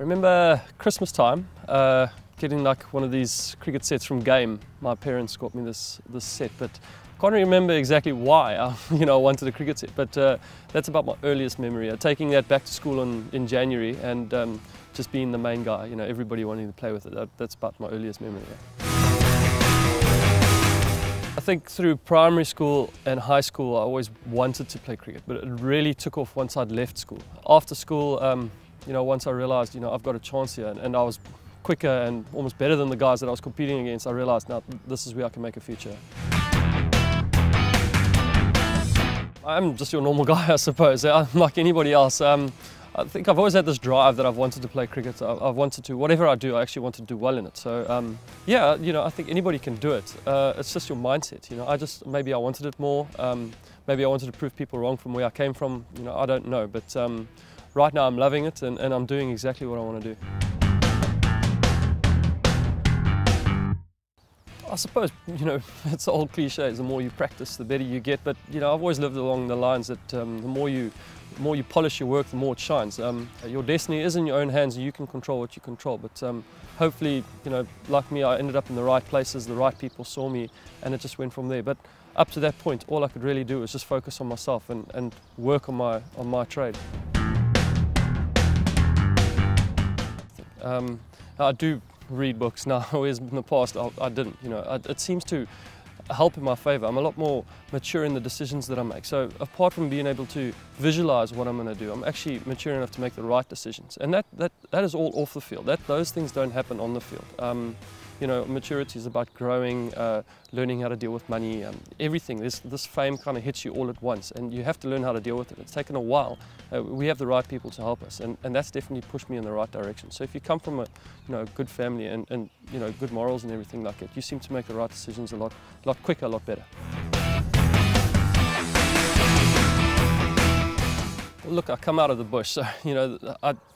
remember Christmas time, getting like one of these cricket sets from Game. My parents got me this set, but I can't remember exactly why I wanted a cricket set. But that's about my earliest memory. Taking that back to school in January and just being the main guy. Everybody wanting to play with it. That's about my earliest memory. Yeah. I think through primary school and high school, I always wanted to play cricket, but it really took off once I'd left school. After school, once I realized, I've got a chance here, and I was quicker and almost better than the guys that I was competing against, I realized now this is where I can make a future. I'm just your normal guy, I suppose. I'm like anybody else. I think I've always had this drive that I've wanted to play cricket. I've wanted to, whatever I do, I actually want to do well in it. So yeah, I think anybody can do it. It's just your mindset. Maybe I wanted it more. Maybe I wanted to prove people wrong from where I came from. I don't know. But right now I'm loving it, and I'm doing exactly what I want to do. I suppose, it's the old cliches, the more you practice, the better you get, but I've always lived along the lines that the more you polish your work, the more it shines. Your destiny is in your own hands, and you can control what you control, but hopefully, like me, I ended up in the right places, the right people saw me, and it just went from there. But up to that point, all I could really do was just focus on myself and work on my trade. I do read books now, whereas in the past I didn't. It seems to help in my favor. I'm a lot more mature in the decisions that I make. So apart from being able to visualize what I'm going to do, I'm actually mature enough to make the right decisions. And that is all off the field. Those things don't happen on the field. Maturity is about growing, learning how to deal with money, everything. This fame kind of hits you all at once, and you have to learn how to deal with it. It's taken a while. We have the right people to help us, and that's definitely pushed me in the right direction. So if you come from a good family and good morals and everything like it, you seem to make the right decisions a lot quicker, a lot better. Look, I come out of the bush, so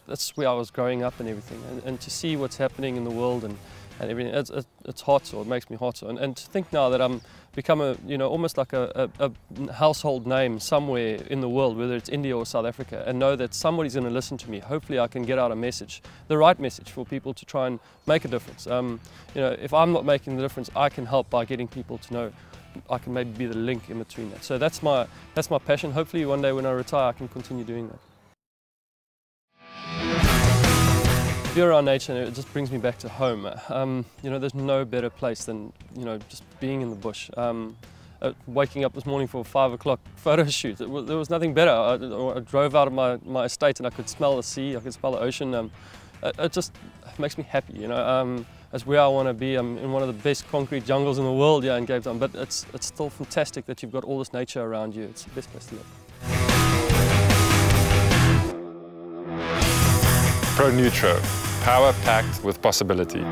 that's where I was growing up and everything, and to see what's happening in the world and everything, it's heartsore. It makes me heartsore, and to think now that I'm become almost like a household name somewhere in the world, whether it's India or South Africa, and know that somebody's going to listen to me. Hopefully I can get out a message, the right message for people to try and make a difference. If I'm not making the difference, I can help by getting people to know. I can maybe be the link in between that. So that's my passion. Hopefully one day when I retire, I can continue doing that. Be around nature, it just brings me back to home. There's no better place than just being in the bush. Waking up this morning for a 5 o'clock photo shoot, there was nothing better. I drove out of my estate and I could smell the sea, I could smell the ocean. It just makes me happy. That's where I want to be. I'm in one of the best concrete jungles in the world, in Cape Town. But it's still fantastic that you've got all this nature around you. It's the best place to live. ProNutro, power packed with possibility.